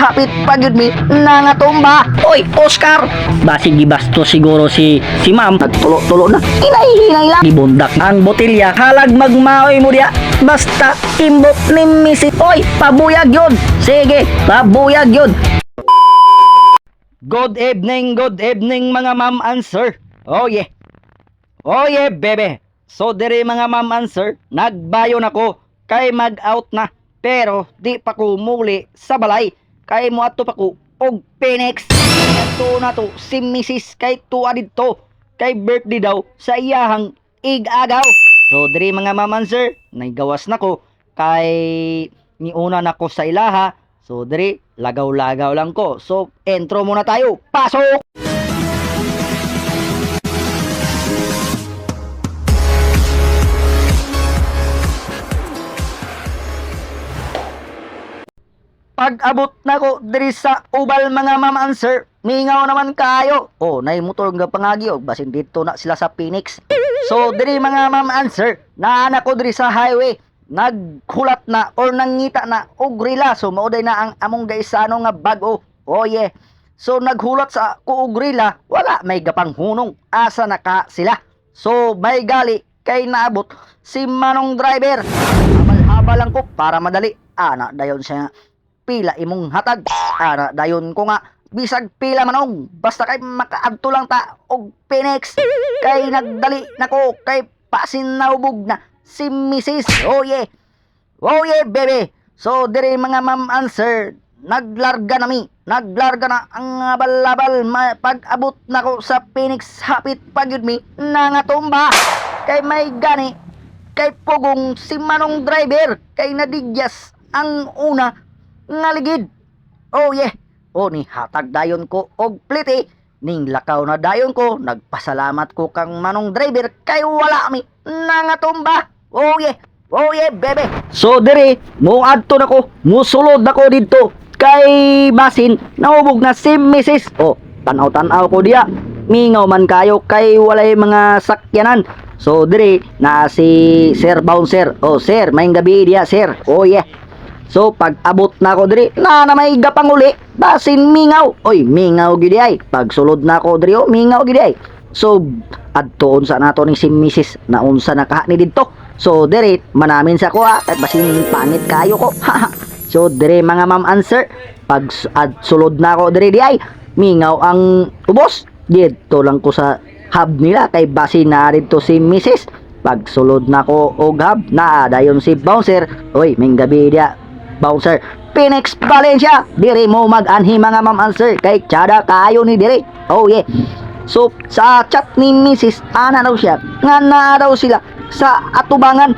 hapit pagyud mi nangatumba. Oy, Oscar! Basig gibasto siguro si ma'am. Nagtulo-tulo na. Hinay-hinay lang. Gibundak ang botelya. Halag magmaoy mo diya. Basta imbok ni Mrs. Oy, pabuyag yun. Sige, pabuyag yun. Good evening mga ma'am and sir. Oh yeah. Oh yeah, bebe. So diri mga ma'am and sir, nagbayon ako kay mag-out na. Pero di pa ko muli sa balay. Kay mo ato pa ko og Phoenix. Ato na to si Mrs. kay tuwa dito. Kay birthday daw sa iyahang ig-agaw. So diri mga ma'am and sir, nagawas na ko kay niuna na ko sa ilaha. So diri lagaw-lagaw lang ko. So intro muna tayo. Pasok! Pag-abot na ko diri sa ubal mga ma'am and sir, mingaw naman kayo. Oh, nay motor nga pangagi og basin dito na sila sa Phoenix. So diri mga ma'am and sir, naana ko diri sa highway. Naghulat na or nangita na og gorilla. So mauday na ang among gaisano nga bag-o. Oh yeah. So naghulat sa ko og gorilla, wala may gapang hunong. Asa na ka sila? So may gali kay naabot si manong driver. Habal-habal lang ko para madali. Ana dayon siya pila imong hatag. Ana dayon ko nga bisag pila manong basta kay makaadto lang ta og Phoenix. Kay nagdali nako kay pasin naubog na si Mrs. Oh yeah. Oh yeah, baby. So diri mga ma'am and sir, naglarga na ang abal-abal. Pag-abot na ko sa Phoenix, hapit pagyud mi nangatumba. Kay may gani kay pugong si manong driver kay nadigyas ang una nga ligid. Oh yeah. Oh ni hatag dayon ko og pliti. Ning lakaw na dayon ko, nagpasalamat ko kang manong driver kay wala mi nangatumba. Oh yeah, baby. So diri, muadto na ko, musulod na ko dito kay basin naubog na si Mrs. Oh, tanaw-tanaw ko diya. Mingaw man kayo kay walay mga sakyanan. So diri na si Sir Bouncer. Oh sir, may gabi diya sir. Oh yeah. So pag abot na ko diri, na may gapang uli, basin mingaw. Oy, mingaw gid ay. Pag sulod na ko diri, oh, mingaw gid ay. So adtoon sa nato ni si Mrs. na unsa na kaha ni didto. So diri manamin sa ko at basin pangit kayo ko. So diri mga ma'am and sir, pag sulod na ko diri di ay, mingaw ang ubos. Dito lang ko sa hub nila kay basin na dito si Mrs. Pag sulod na ko og hub, na dayon si Bouncer. Oy, may gabi dia Bouncer. Phoenix Valencia, diri mo mag-anhi mga ma'am and sir kay tsada kayo ni diri. Oh yeah. So sa chat ni Mrs. ana daw siya nga na daw sila sa atubangan.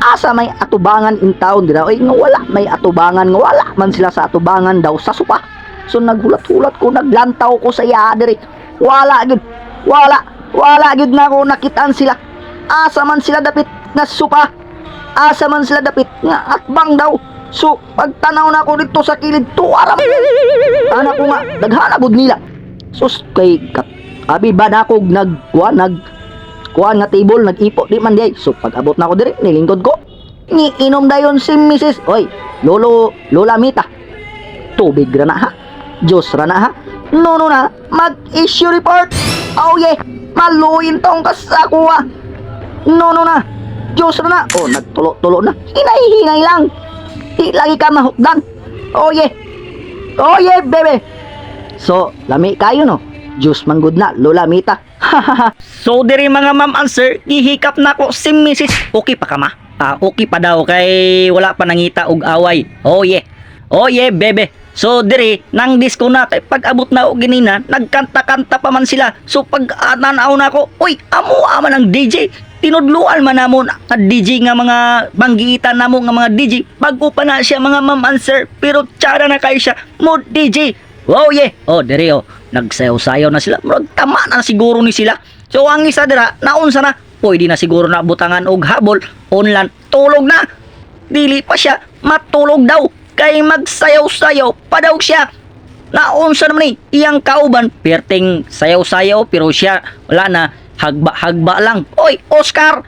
Asa may atubangan in town dira? Oy, nga wala may atubangan, nga wala man sila sa atubangan daw sa supa. So naghulat-hulat ko, naglantaw ko sa iya diri. Wala gud. Wala gud na ko nakitaan sila. Asa man sila dapit nga supa. Asa man sila dapit nga atbang daw. So pagtanaw na ko dito sa kilid tuwara mo. Anak ko nga daghana gud nila. Sus kay abi ba na ako kuan nga table nag-ipo di man diay. So pag abot na ko diri nilingkod ko. Inom dayon si Mrs. Oy, Lola Mita. Tubig ra na ha. Diyos ra na ha. No na, mag-issue report. Oh yeah, maluin tong kasakuha. No na. Diyos ra na. Oh, nagtulo-tulo na. Hinay-hinay lang. Di lagi ka mahukdan. Oh yeah. Oh yeah, baby. So, lami kayo no. Diyos manggod na, Lola Mita. So diri mga ma'am and sir, gihikap na ko si Mrs. Okay pa ka ma? Okay pa daw kay wala pa nangita og away. Oh yeah, bebe. So diri nang disco na kay pag abot na og ginina, nagkanta-kanta pa man sila. So pag ananaw na ko, oy, amo man ang DJ. Tinudluan man namon ang DJ nga mga banggitan namo nga mga DJ. Bago pa na siya mga ma'am and sir, pero tsara na kay siya mo DJ. Oh yeah. Oh diri oh, nagsayaw-sayaw na sila. Murag tama na siguro ni sila. So ang isa dira, naunsa na, pwede na siguro na butangan og habol, online, tulog na. Dili pa siya matulog daw kay magsayaw-sayaw pa daw siya. Naunsa naman iyang kauban, perting sayaw-sayaw pero siya wala na, hagba lang. Oy, Oscar!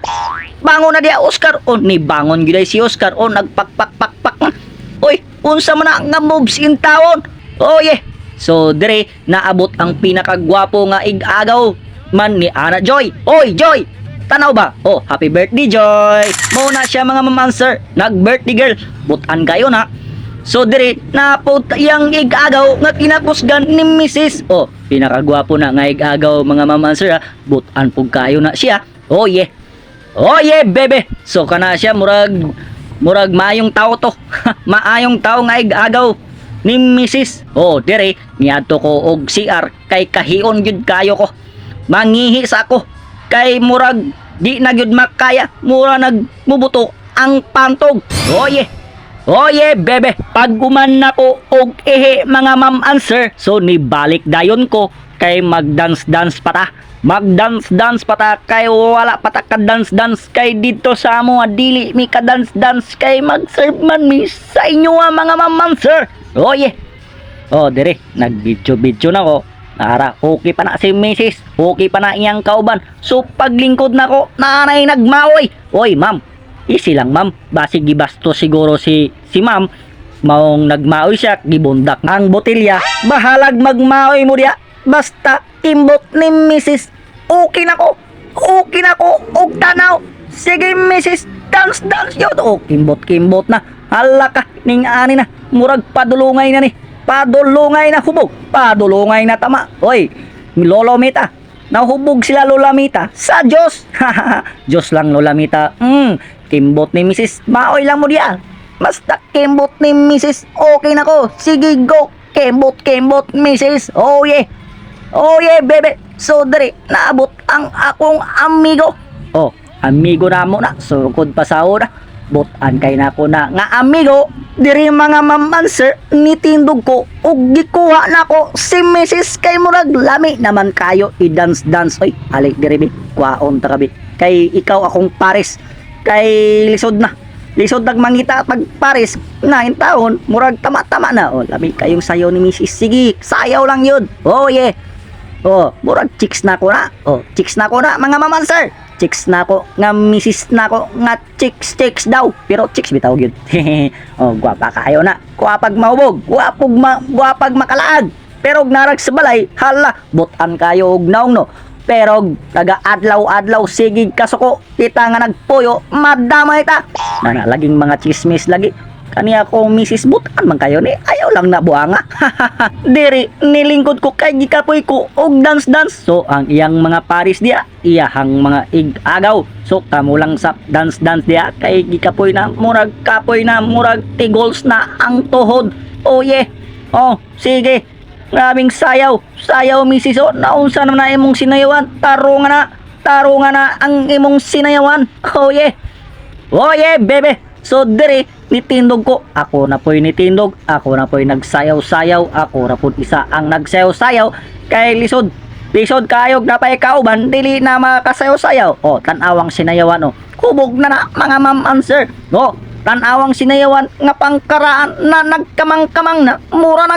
Bangon na dia Oscar. O ni bangon gyud si Oscar. O nagpakpak-pakpak. Oy, unsa man na nga moves in town? Oh yeah. So dire naabot ang pinakagwapo nga ig-agaw man ni Ana Joy. Oy, Joy! Tanaw ba? Oh, happy birthday, Joy! Mao na siya mga mamansir, nag-birthday girl. Butan kayo na. So dire napot yang ig-agaw nga kinakusgan ni Mrs. Oh, pinakagwapo na nga ig-agaw mga mamansir ha. Butan pug kayo na siya. Oh yeah. Oh yeah, bebe. So kana siya murag maayong tao to. Maayong tao nga ig-agaw ni Mrs. Oh, dire niadto ko og CR kay kahion gyud kayo ko. Mangihi sa ako kay murag di na gyud makaya, mura nagmubuto ang pantog. Oh yeah. Oh yeah, bebe. Pag guman na ko og ehe mga ma'am answer, so nibalik dayon ko kay magdance-dance pata. Magdance-dance pata kay wala pata ka dance-dance kay dito sa amo dili mi ka dance-dance kay mag-serve man mi sa inyo mga ma'am answer. Oh yeah. Oh, dire nag-video na ko. Nara, okay pa na si Mrs. Okay pa na iyang kauban. So paglingkod na ko, nanay nagmaoy. Oy, ma'am. Easy lang, ma'am. Basi gibasto siguro si ma'am. Maong nagmaoy siya, gibundak ang botilya. Bahalag magmaoy mo diya. Basta imbot ni Mrs. Okay na ko. Okay na ko. Og tanaw. Sige, Mrs. Dance yun. Oh, kimbot na. Hala ka, ning ani na. Murag padulungay na ni. Padulungay na hubog. Padulungay na tama. Oy, Lolo Mita. Nahubog sila Lola Mita sa Diyos. Diyos lang Lola Mita. Kimbot ni Mrs. Maoy lang mo diyan. Basta kimbot ni Mrs. Okay na ko. Sige, go. Kimbot, Mrs. Oh yeah. Oh yeah, bebe. So, dali, naabot ang akong amigo. Oh, amigo na mo na. Sukod pa sa una. Butan kay na ko na nga amigo. Diri mga mamansir, nitindog ko. Ug gikuha na ko si Mrs. kay murag lami naman kayo i-dance. Oy, alik diri bi. Kwaon ta kabi. Kay ikaw akong pares. Kay lisod nagmangita pag pares 9 taon, murag tama na. Oh, lami kayong sayaw ni Mrs. Sige, sayaw lang yun. Oh yeah. Oh, murag chicks na ko na. Oh, chicks na ko na mga mamansir. Chicks na ko nga Mrs. na ko nga chicks daw. Pero chicks bitaw gyud. Oh, gwapa kayo na. Gwapag mahubog, gwapag makalaag. Pero narag sa balay, hala, butan kayo og naong no. Pero taga adlaw sigig kasuko kita nga nagpuyo madamay ta na laging mga chismis lagi kaniya ko Mrs. Butan man kayo ni ayaw lang na buanga. Diri nilingkod ko kay gikapoy ko og dance so ang iyang mga paris dia iyahang mga ig-agaw so kamo lang sa dance dia kay gikapoy na murag kapoy na murag tigols na ang tuhod. Oh yeah. Oh sige. Grabing sayaw Mrs. O, naunsa naman na imong sinayawan, taro nga na ang imong sinayawan. Oh yeah bebe. So dire nitindog ko, ako na po'y nitindog, ako na po'y nagsayaw-sayaw, ako na po'y isa ang nagsayaw-sayaw, kay lisod kayog na pa'y kauban, dili na makasayaw-sayaw. O, tanawang sinayawan o, hubog na mga ma'am answer. O, tanawang sinayawan nga pangkaraan na nagkamang-kamang na, mura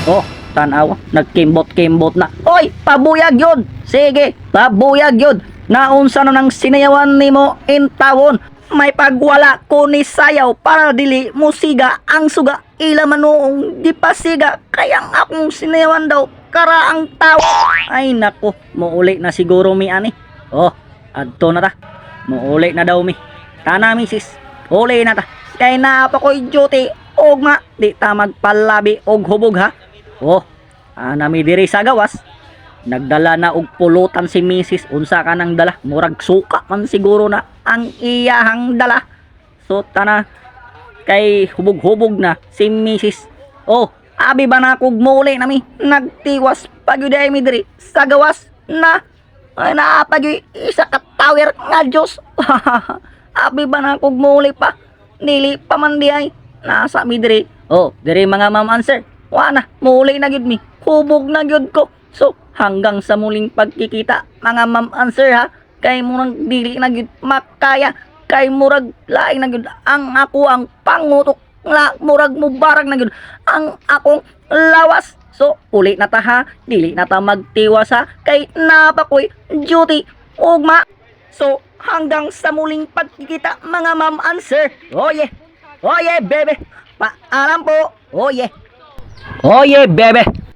oh, tanawa, nagkimbot na. Oy, pabuyag yun. Sige, pabuyag yun. Naunsa no nang sinayawan nimo in tawon. May pagwala ko ni sayaw para dili musiga ang suga. Ila manoong di pasiga. Kayang akong sinayawan daw karaang tao. Ay nako, muuli na siguro mi ani. Oh, adto na ta. Muuli na daw mi. Tana misis, uli na ta. Kay naapa ko'y duty. Og nga, di ta magpalabi og hubog ha. Oh, nami diri sa gawas. Nagdala na og pulutan si Mrs. Unsa ka nang dala? Murag suka man siguro na ang iyahang dala. So tana kay hubog-hubog na si Mrs. Oh, abi ba na kog muli nami nagtiwas pagyuday mi diri sa gawas na naapag isa ka tower nga Dios. Abi ba na kog muli pa? Dili pa man di ay nasa mi diri. Oh, diri mga ma'am answer. Wana, muli na gyud mi. Hubog na gyud ko. So, hanggang sa muling pagkikita, mga ma'am answer ha. Kay murag dili na gyud makaya. Kay murag laing na gyud ang ako ang pangutok. Murag mubarag na gyud ang akong lawas. So, uli na ta ha. Dili na ta magtiwas ha. Kay napakoy duty ugma. So, hanggang sa muling pagkikita, mga ma'am answer. Oh yeah, bebe. Paalam po. Oh yeah. Oh yeah, bebe.